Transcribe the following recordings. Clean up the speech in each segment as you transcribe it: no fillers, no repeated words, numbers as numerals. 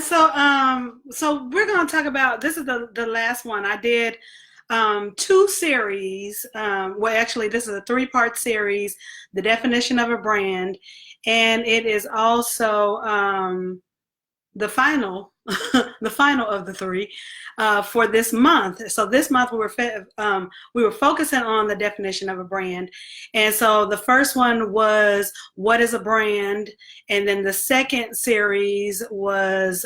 And so we're going to talk about, this is the last one. I did two series. Well, actually, this is a three-part series, The Definition of a Brand, and it is also the final, the final of the three for this month. So this month we were focusing on the definition of a brand, and so the first one was what is a brand, and then the second series was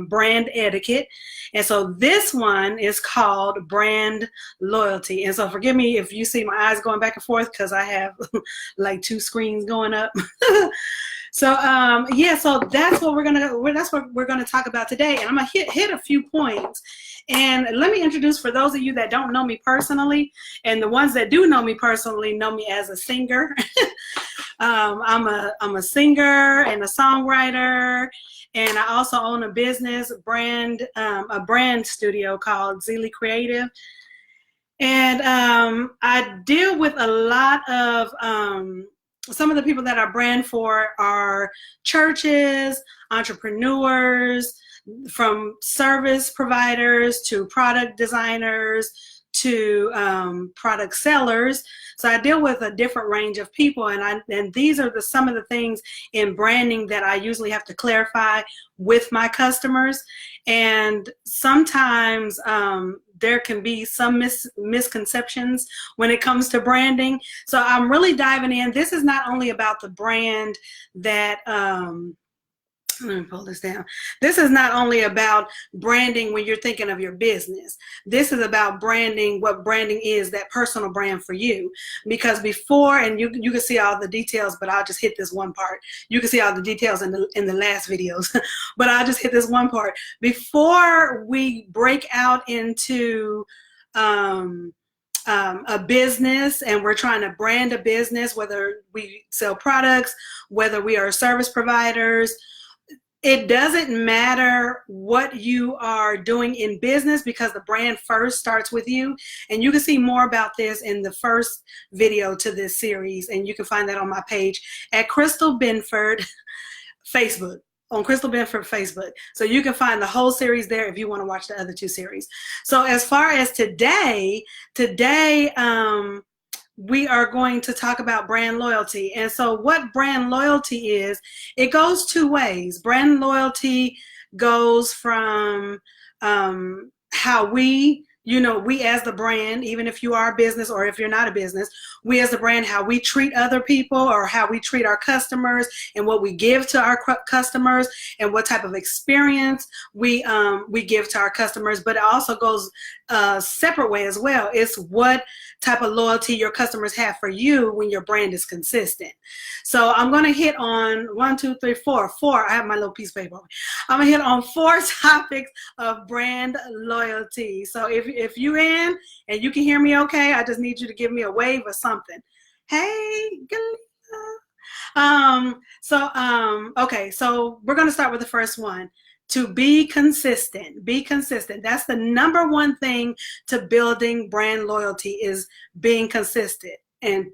brand etiquette, and so this one is called brand loyalty. And so forgive me if you see my eyes going back and forth because I have like two screens going up. So yeah, so that's what we're gonna talk about today, and I'm gonna hit a few points. And let me introduce, for those of you that don't know me personally, and the ones that do know me personally know me as a singer. I'm a singer and a songwriter, and I also own a business a brand studio called Zeely Creative. And I deal with a lot of some of the people that I brand for are churches, entrepreneurs, from service providers to product designers to product sellers. So I deal with a different range of people, and these are some of the things in branding that I usually have to clarify with my customers. And sometimes there can be some misconceptions when it comes to branding. So I'm really diving in. This is not only about the brand that let me pull this down. This is not only about branding when you're thinking of your business. This is about branding, what branding is, that personal brand for you. Because before, and you can see all the details, but I'll just hit this one part. You can see all the details in the last videos, but I'll just hit this one part. Before we break out into a business and we're trying to brand a business, whether we sell products, whether we are service providers, it doesn't matter what you are doing in business, because the brand first starts with you. And you can see more about this in the first video to this series, and you can find that on my page at Christyl Benford Facebook, on Christyl Benford Facebook. So you can find the whole series there if you want to watch the other two series. So as far as today, we are going to talk about brand loyalty. And so what brand loyalty is, it goes two ways. Brand loyalty goes from how we as the brand, even if you are a business or if you're not a business, we as the brand, how we treat other people or how we treat our customers and what we give to our customers and what type of experience we give to our customers. But it also goes a separate way as well. It's what type of loyalty your customers have for you when your brand is consistent. So I'm going to hit on 1, 2, 3, 4. I have my little piece of paper. I'm going to hit on 4 topics of brand loyalty. So if you're in and you can hear me okay, I just need you to give me a wave or something. Hey, Galina. Okay, so we're going to start with the first one. To be consistent. Be consistent. That's the number one thing to building brand loyalty, is being consistent. And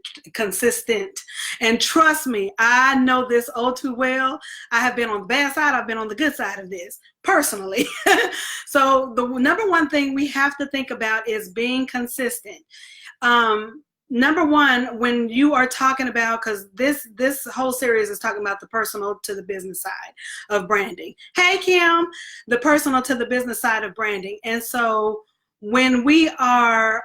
trust me, I know this all too well. I have been on the bad side, I've been on the good side of this personally. So the number one thing we have to think about is being consistent. Number one, when you are talking about, because this whole series is talking about the personal to the business side of branding. Hey, Kim, the personal to the business side of branding. And so when we are,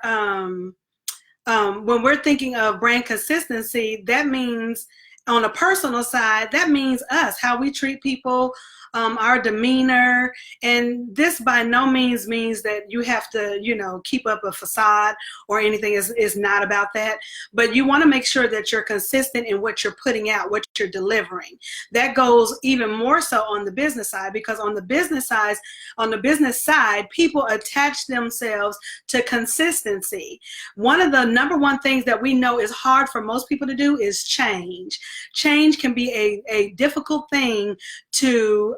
when we're thinking of brand consistency, that means on a personal side, that means us, how we treat people, our demeanor. And this by no means means that you have to, keep up a facade or anything. Is not about that. But you want to make sure that you're consistent in what you're putting out, what you're delivering. That goes even more so on the business side, because on the business side, people attach themselves to consistency. One of the number one things that we know is hard for most people to do is change. Change can be a difficult thing to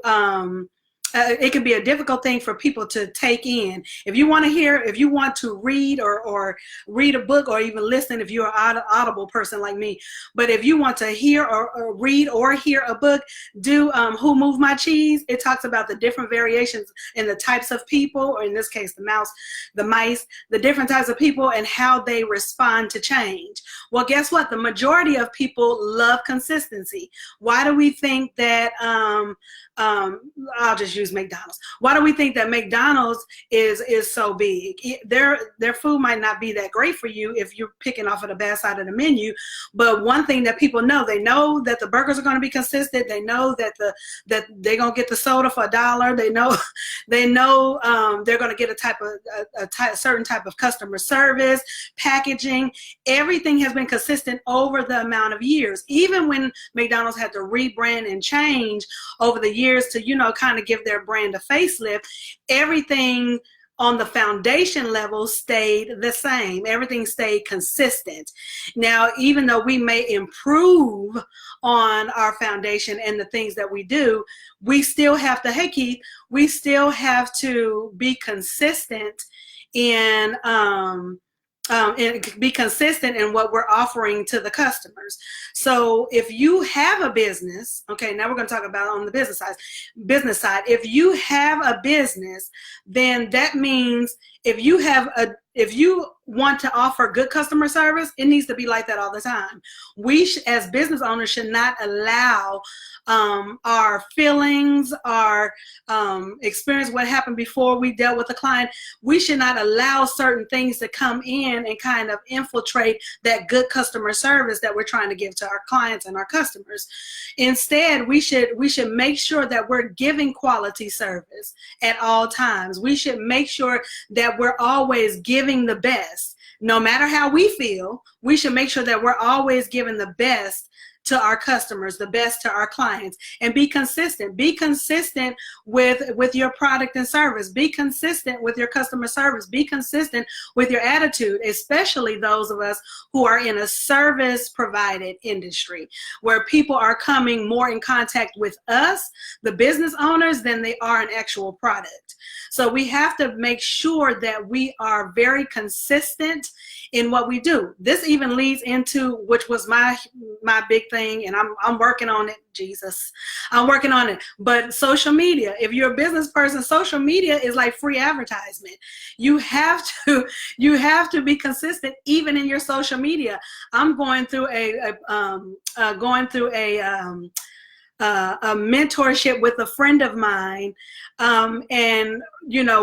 it can be a difficult thing for people to take in. If you want to read or read a book, or even listen, if you're an audible person like me, but if you want to hear or read or hear a book, do Who Moved My Cheese? It talks about the different variations in the types of people, or in this case, the mice, the different types of people and how they respond to change. Well, guess what? The majority of people love consistency. Why do we think that, I'll just use McDonald's. Why do we think that McDonald's is so big? Their food might not be that great for you if you're picking off of the bad side of the menu, but one thing that people know, they know that the burgers are going to be consistent. They know that they're going to get the soda for $1. They know they're going to get a certain type of customer service, packaging. Everything has been consistent over the amount of years. Even when McDonald's had to rebrand and change over the years to, kind of give their brand a facelift, everything on the foundation level stayed the same. Everything stayed consistent. Now, even though we may improve on our foundation and the things that we do, we still have to, hey Keith, we still have to be consistent in and be consistent in what we're offering to the customers. So if you have a business, okay, now we're going to talk about on the business side. If you have a business, then that means if you want to offer good customer service, it needs to be like that all the time. We as business owners should not allow our feelings, our experience, what happened before we dealt with a client. We should not allow certain things to come in and kind of infiltrate that good customer service that we're trying to give to our clients and our customers. Instead, we should make sure that we're giving quality service at all times. We should make sure that we're always giving the best. No matter how we feel, we should make sure that we're always giving the best to our customers, the best to our clients, and be consistent. Be consistent with your product and service. Be consistent with your customer service. Be consistent with your attitude, especially those of us who are in a service provided industry where people are coming more in contact with us, the business owners, than they are an actual product. So we have to make sure that we are very consistent in what we do. This even leads into, which was my big thing, and I'm working on it. Jesus, I'm working on it. But social media, if you're a business person, social media is like free advertisement. You have to be consistent even in your social media. I'm going through a mentorship with a friend of mine, and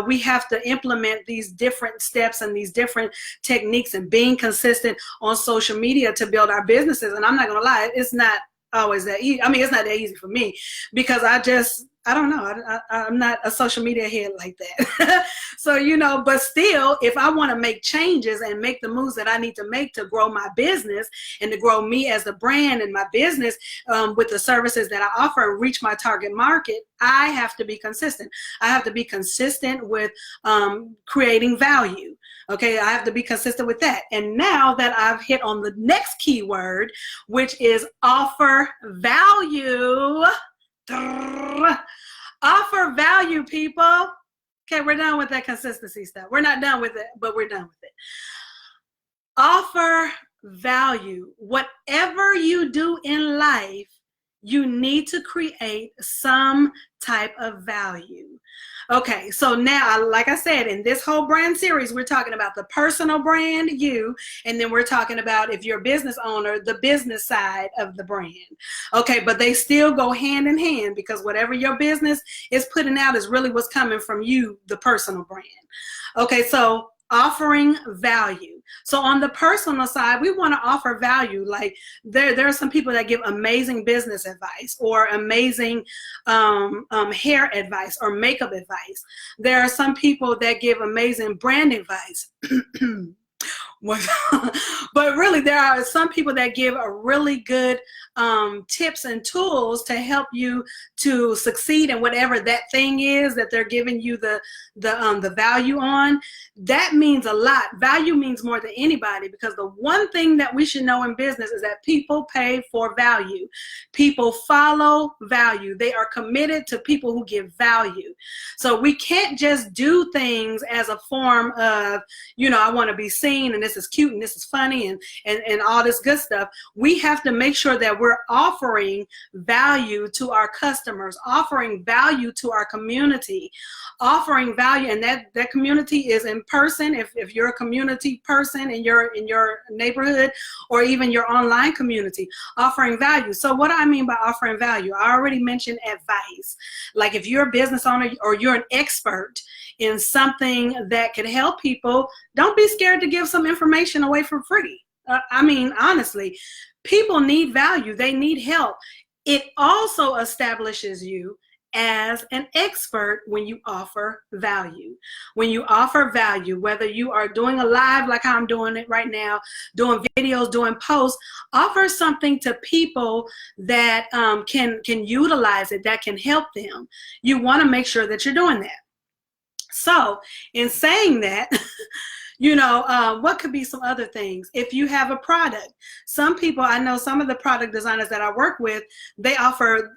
we have to implement these different steps and these different techniques and being consistent on social media to build our businesses. And I'm not gonna lie, it's not always that easy. I mean, it's not that easy for me because I don't know. I'm not a social media head like that. So, but still, if I want to make changes and make the moves that I need to make to grow my business and to grow me as a brand and my business with the services that I offer and reach my target market, I have to be consistent. I have to be consistent with creating value. Okay, I have to be consistent with that. And now that I've hit on the next keyword, which is offer value. Offer value, people. Okay, we're done with that consistency stuff. We're not done with it, but we're done with it. Offer value. Whatever you do in life, you need to create some type of value. Okay, so now, like I said, in this whole brand series, we're talking about the personal brand, you, and then we're talking about, if you're a business owner, the business side of the brand. Okay, but they still go hand in hand because whatever your business is putting out is really what's coming from you, the personal brand. Okay, so offering value. So on the personal side, we want to offer value. Like there are some people that give amazing business advice or amazing hair advice or makeup advice. There are some people that give amazing brand advice. But really, there are some people that give a really good tips and tools to help you to succeed in whatever that thing is that they're giving you the value on. That means a lot. Value means more than anybody, because the one thing that we should know in business is that people pay for value. People follow value. They are committed to people who give value. So we can't just do things as a form of, I want to be seen, and this is cute, and this is funny, and all this good stuff. We have to make sure that we're offering value to our customers, offering value to our community, offering value, and that community is in person, if you're a community person in your neighborhood, or even your online community, offering value. So what do I mean by offering value? I already mentioned advice. Like if you're a business owner or you're an expert in something that could help people, don't be scared to give some information away for free. I mean, honestly, people need value. They need help. It also establishes you as an expert when you offer value. When you offer value, whether you are doing a live like I'm doing it right now, doing videos, doing posts, offer something to people that can utilize it, that can help them. You want to make sure that you're doing that. So in saying that, what could be some other things? If you have a product, some people, I know some of the product designers that I work with, they offer,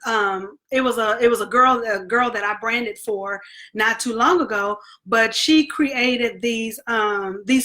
it was a girl that I branded for not too long ago, but she created these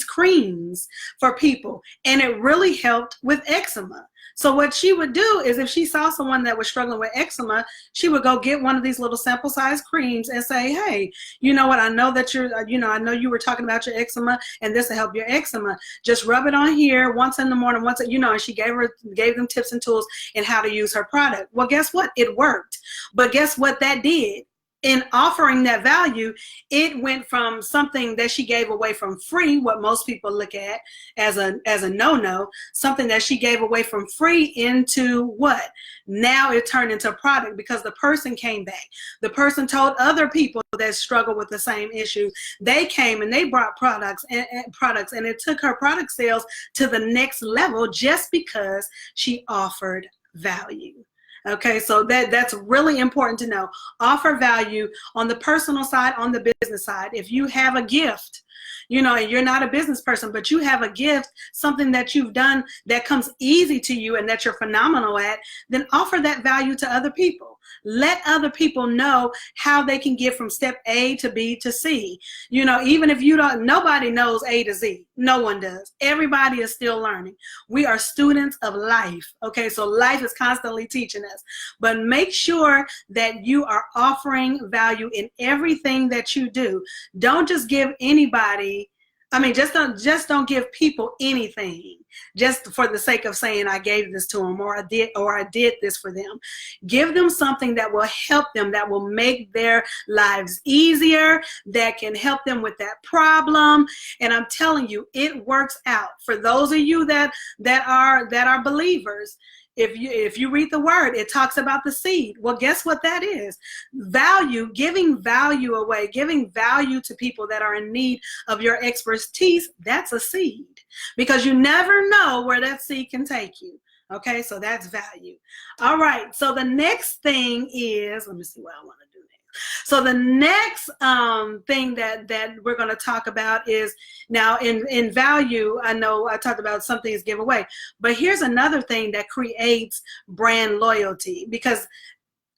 creams for people, and it really helped with eczema. So what she would do is, if she saw someone that was struggling with eczema, she would go get one of these little sample size creams and say, hey, you know what, I know that I know you were talking about your eczema, and this will help your eczema. Just rub it on here once in the morning, and she gave them tips and tools in how to use her product. Well, guess what? It worked. But guess what that did? In offering that value, it went from something that she gave away from free, what most people look at as a no-no, something that she gave away from free, into what? Now it turned into a product, because the person came back. The person told other people that struggle with the same issue. They came and they brought products, and it took her product sales to the next level just because she offered value. Okay, so that's really important to know. Offer value on the personal side, on the business side. If you have a gift, and you're not a business person, but you have a gift, something that you've done that comes easy to you and that you're phenomenal at, then offer that value to other people. Let other people know how they can get from step A to B to C. Even if nobody knows A to Z. No one does. Everybody is still learning. We are students of life. Okay, so life is constantly teaching us. But make sure that you are offering value in everything that you do. Don't just give anybody, just don't give people anything just for the sake of saying I gave this to them, or I did this for them. Give them something that will help them, that will make their lives easier, that can help them with that problem. And I'm telling you, it works out. For those of you that are believers, if you read the word, it talks about the seed. Well, guess what that is? Value, giving value away, giving value to people that are in need of your expertise. That's a seed, because you never know where that seed can take you. Okay, so that's value. All right, so the next thing is, let me see what I want to do next. So the next thing that we're going to talk about is, now in value, I know I talked about some things give away, but here's another thing that creates brand loyalty, because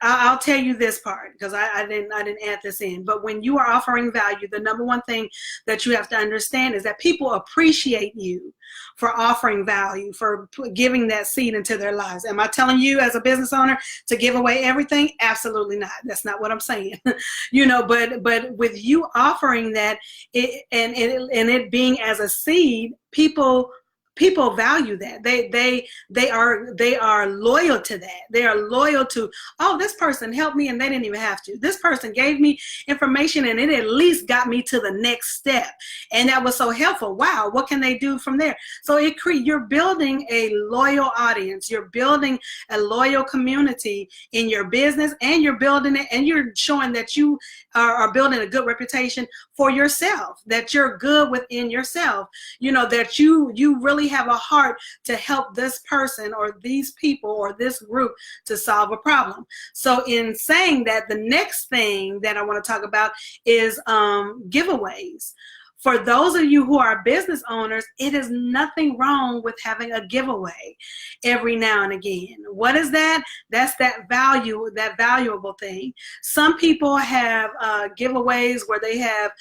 I'll tell you this part, because I didn't add this in. But when you are offering value, the number one thing that you have to understand is that people appreciate you for offering value, for giving that seed into their lives. Am I telling you as a business owner to give away everything? Absolutely not. That's not what I'm saying. But with you offering that, and it being as a seed, people people value that. They are loyal to that. They are loyal to, oh, this person helped me and they didn't even have to. This person gave me information and it at least got me to the next step. And that was so helpful. Wow, what can they do from there? So you're building a loyal audience. You're building a loyal community in your business, and you're building it, and you're showing that you are building a good reputation for yourself, that you're good within yourself, that you really have a heart to help this person or these people or this group to solve a problem. So in saying that, the next thing that I want to talk about is giveaways. For those of you who are business owners, it is nothing wrong with having a giveaway every now and again. What is that? That's that valuable thing. Some people have giveaways where they have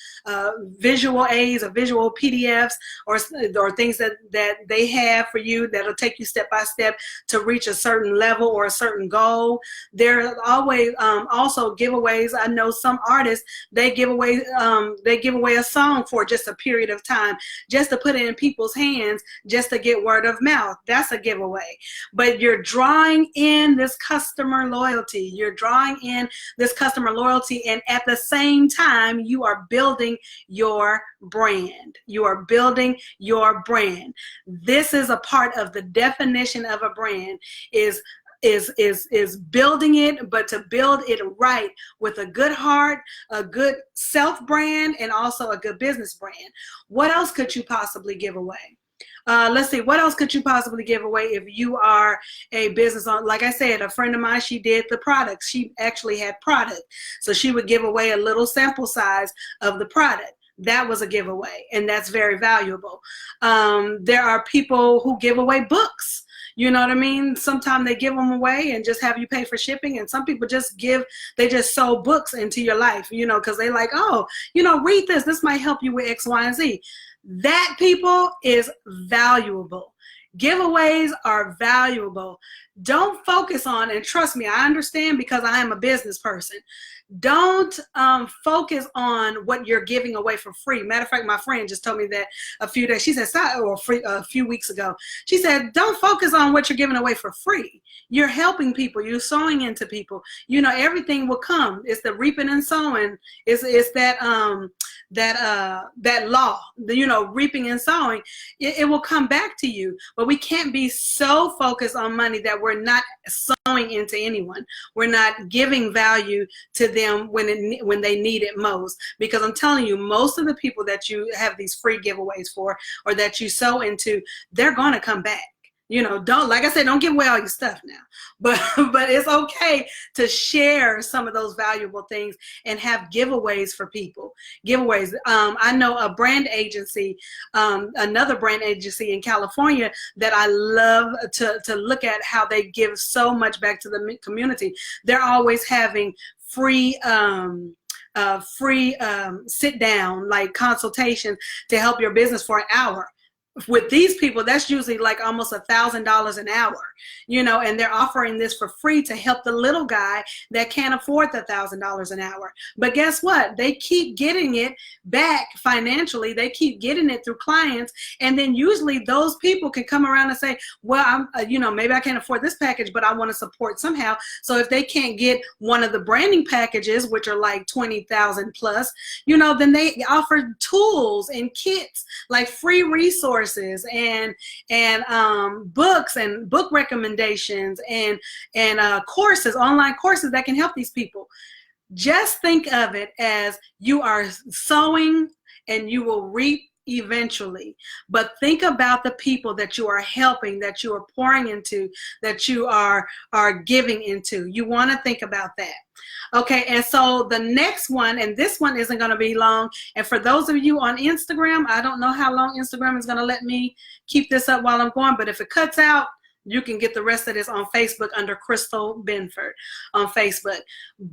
visual aids or visual PDFs or things that they have for you that'll take you step by step to reach a certain level or a certain goal. There are always also giveaways. I know some artists, they give away a song for just a period of time, just to put it in people's hands, just to get word of mouth. That's a giveaway. But you're drawing in this customer loyalty. You're drawing in this customer loyalty, and at the same time, you are building your brand. You are building your brand. This is a part of the definition of a brand, is building it, but to build it right with a good heart, a good self brand, and also a good business brand. What else could you possibly give away? Let's see, what else could you possibly give away if you are a business owner? Like I said, a friend of mine, she did the products. She actually had product. So she would give away a little sample size of the product. That was a giveaway, and that's very valuable. There are people who give away books. You know what I mean? Sometimes they give them away and just have you pay for shipping. And some people they just sow books into your life, because they like, oh, read this. This might help you with X, Y, and Z. That, people, is valuable. Giveaways are valuable. Don't focus on, and trust me, I understand because I am a business person. Don't focus on what you're giving away for free. Matter of fact, my friend just told me that a few weeks ago. She said, don't focus on what you're giving away for free. You're helping people. You're sowing into people. Everything will come. It's the reaping and sowing. It's that law, reaping and sowing. It will come back to you. But we can't be so focused on money that we're not sowing into anyone. We're not giving value to them when they need it most. Because I'm telling you, most of the people that you have these free giveaways for, or that you sow into, they're going to come back. Like I said, don't give away all your stuff now, but it's okay to share some of those valuable things and have giveaways for people. Giveaways. I know a brand agency, another brand agency in California that I love to look at how they give so much back to the community. They're always having free sit down, like consultation to help your business for an hour. With these people, that's usually like almost $1,000 an hour, and they're offering this for free to help the little guy that can't afford the $1,000 an hour. But guess what? They keep getting it back financially. They keep getting it through clients. And then usually those people can come around and say, well, I'm, maybe I can't afford this package, but I want to support somehow. So if they can't get one of the branding packages, which are like 20,000 plus, then they offer tools and kits, like free resources and books and book recommendations and courses, online courses that can help these people. Just think of it as you are sowing and you will reap eventually. But think about the people that you are helping, that you are pouring into, that you are giving into. You want to think about that. Okay, and so the next one, and this one isn't going to be long, and for those of you on Instagram, I don't know how long Instagram is going to let me keep this up while I'm going, but if it cuts out, you can get the rest of this on Facebook under Christyl Benford on Facebook.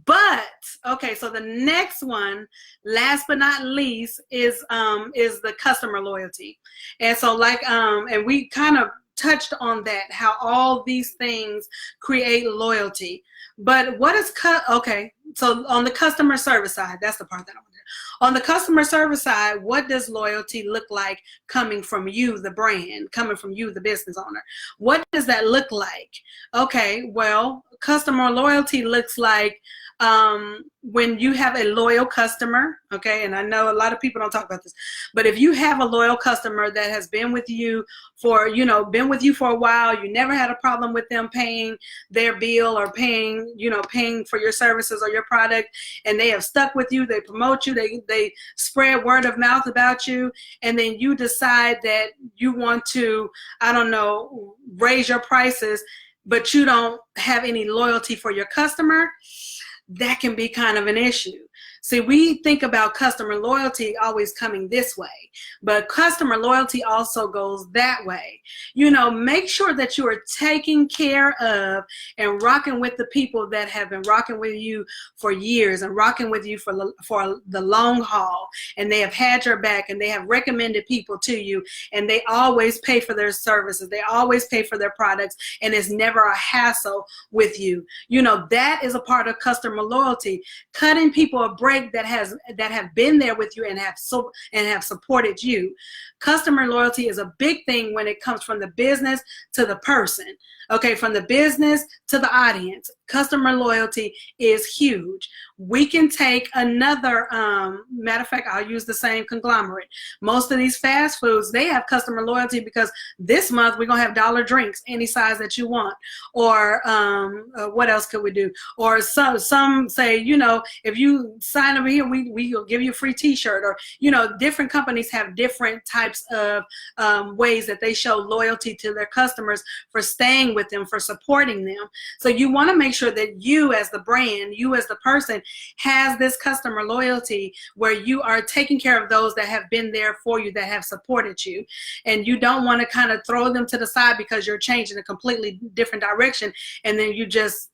But, okay, so the next one, last but not least, is the customer loyalty. And so and we kind of touched on that, how all these things create loyalty. But what is okay, so on the customer service side, that's the part that I want to do. On the customer service side, what does loyalty look like coming from you, the brand, coming from you, the business owner? What does that look like? Okay, well, customer loyalty looks like when you have a loyal customer, okay, and I know a lot of people don't talk about this, but if you have a loyal customer that has been with you for, been with you for a while, you never had a problem with them paying their bill or paying, paying for your services or your product, and they have stuck with you, they promote you, they spread word of mouth about you, and then you decide that you want to, I don't know, raise your prices, but you don't have any loyalty for your customer, that can be kind of an issue. See, we think about customer loyalty always coming this way, but customer loyalty also goes that way. Make sure that you are taking care of and rocking with the people that have been rocking with you for years and rocking with you for the long haul, and they have had your back and they have recommended people to you, and they always pay for their services, they always pay for their products, and it's never a hassle with you. That is a part of customer loyalty. Cutting people a break that have been there with you and have supported you. Customer loyalty is a big thing when it comes from the business to the person. Okay, from the business to the audience, customer loyalty is huge. We can take another, matter of fact, I'll use the same conglomerate. Most of these fast foods, they have customer loyalty because this month we're going to have dollar drinks, any size that you want. Or what else could we do? Or some say, if you sign over here, we'll give you a free t-shirt. Or, different companies have different types of ways that they show loyalty to their customers for staying with them, for supporting them. So you want to make sure that you as the brand, you as the person, has this customer loyalty where you are taking care of those that have been there for you, that have supported you. And you don't want to kind of throw them to the side because you're changing a completely different direction, and then you just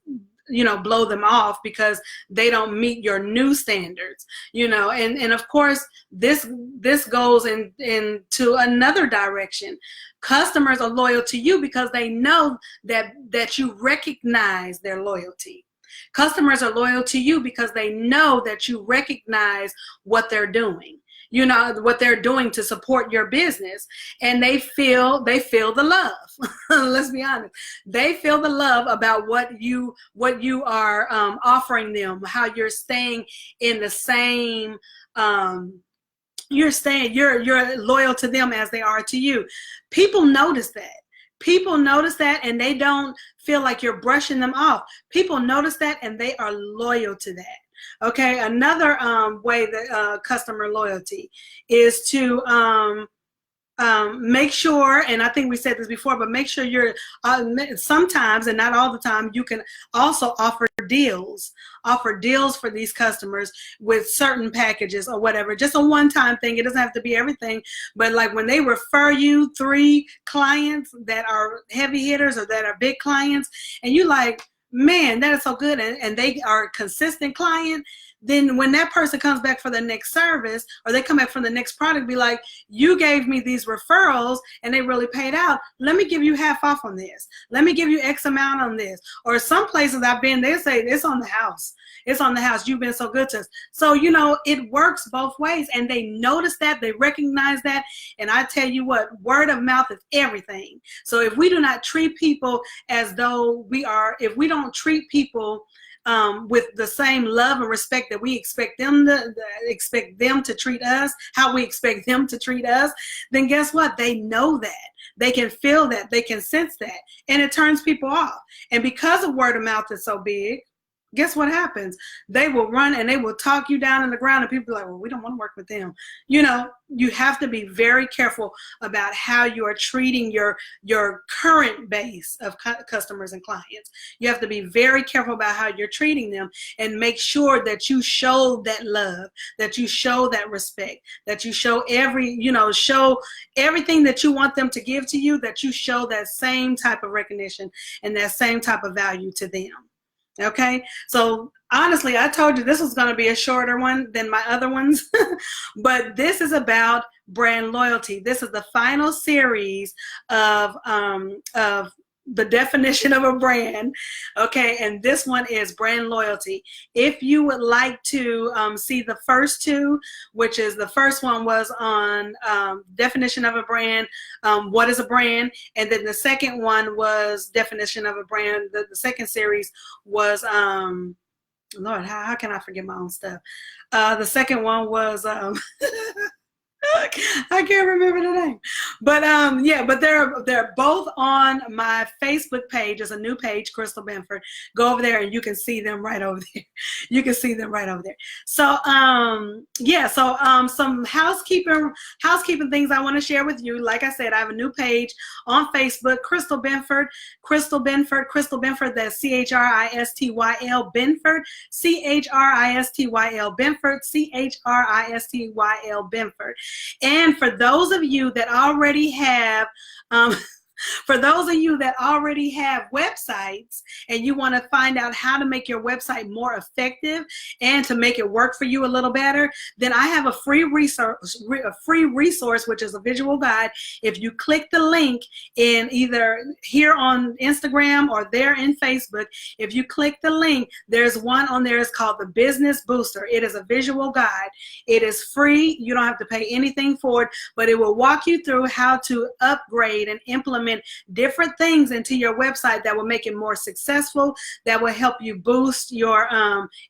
blow them off because they don't meet your new standards, and of course this goes into another direction. Customers are loyal to you because they know that you recognize their loyalty. Customers are loyal to you because they know that you recognize what they're doing. What they're doing to support your business, and they feel the love. Let's be honest. They feel the love about what you are offering them, how you're staying in the same, you're loyal to them as they are to you. People notice that. People notice that, and they don't feel like you're brushing them off. People notice that, and they are loyal to that. Okay, another way that customer loyalty is to make sure, and I think we said this before, but make sure you're sometimes, and not all the time, you can also offer deals for these customers with certain packages or whatever. Just a one-time thing. It doesn't have to be everything, but like when they refer you 3 clients that are heavy hitters or that are big clients, and you like, man, that is so good, and they are a consistent client, then when that person comes back for the next service, or they come back for the next product, be like, you gave me these referrals and they really paid out. Let me give you half off on this. Let me give you X amount on this. Or some places I've been, they say, it's on the house. It's on the house. You've been so good to us. So, it works both ways, and they notice that, they recognize that. And I tell you what, word of mouth is everything. So if we do not treat people as though if we don't treat people with the same love and respect that we expect them to treat us, how we expect them to treat us, then guess what? They know that. They can feel that. They can sense that. And it turns people off. And because of word of mouth is so big, guess what happens? They will run and they will talk you down on the ground, and people are like, well, we don't want to work with them. You have to be very careful about how you are treating your current base of customers and clients. You have to be very careful about how you're treating them, and make sure that you show that love, that you show that respect, that you show show everything that you want them to give to you, that you show that same type of recognition and that same type of value to them. Okay, so honestly, I told you this was going to be a shorter one than my other ones, but this is about brand loyalty. This is the final series of the definition of a brand. Okay, and this one is brand loyalty. If you would like to see the first two, which is the first one was on definition of a brand, what is a brand, and then the second one was definition of a brand. The second series was Lord, how can I forget my own stuff? The second one was I can't remember the name, but yeah, but they're both on my Facebook page. There's a new page, Christyl Benford. Go over there and you can see them right over there. You can see them right over there. So yeah, so some housekeeping things I want to share with you. Like I said, I have a new page on Facebook, Christyl Benford, Christyl Benford, Christyl Benford. That's CHRISTYL Benford, CHRISTYL Benford, CHRISTYL Benford. And for those of you that already have for those of you that already have websites and you want to find out how to make your website more effective and to make it work for you a little better, then I have a free resource, which is a visual guide. If you click the link in either here on Instagram or there in Facebook, if you click the link, there's one on there. It's called the Business Booster. It is a visual guide. It is free. You don't have to pay anything for it, but it will walk you through how to upgrade and implement different things into your website that will make it more successful, that will help you boost your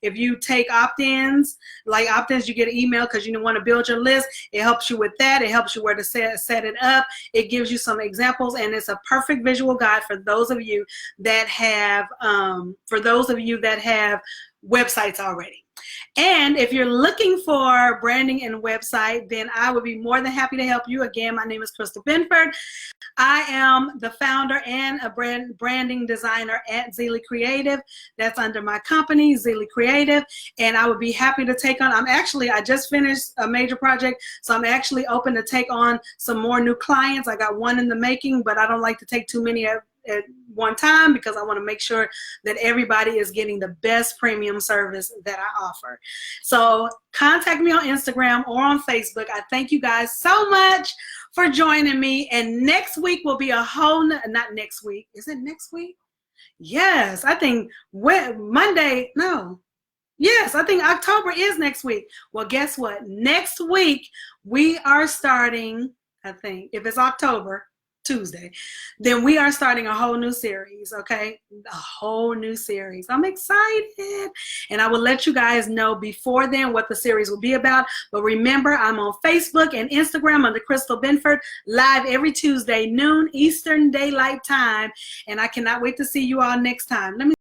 if you take opt-ins, like opt-ins, you get an email because you want to build your list. It helps you with that. It helps you where to set it up. It gives you some examples, and it's a perfect visual guide for those of you that have websites already. And if you're looking for branding and website, then I would be more than happy to help you. Again, my name is Christyl Benford. I am the founder and a branding designer at Zeely Creative. That's under my company, Zeely Creative. And I would be happy to take on, I just finished a major project, so I'm actually open to take on some more new clients. I got one in the making, but I don't like to take too many at one time because I want to make sure that everybody is getting the best premium service that I offer. So contact me on Instagram or on Facebook. I thank you guys so much for joining me. And next week will be a whole, not next week. Is it next week? Yes, I think Monday, no. Yes, I think October is next week. Well, guess what? Next week we are starting, I think, if it's October, Tuesday, then we are starting a whole new series, okay? A whole new series. I'm excited. And I will let you guys know before then what the series will be about. But remember, I'm on Facebook and Instagram under Christyl Benford, live every Tuesday, noon Eastern Daylight Time. And I cannot wait to see you all next time. Let me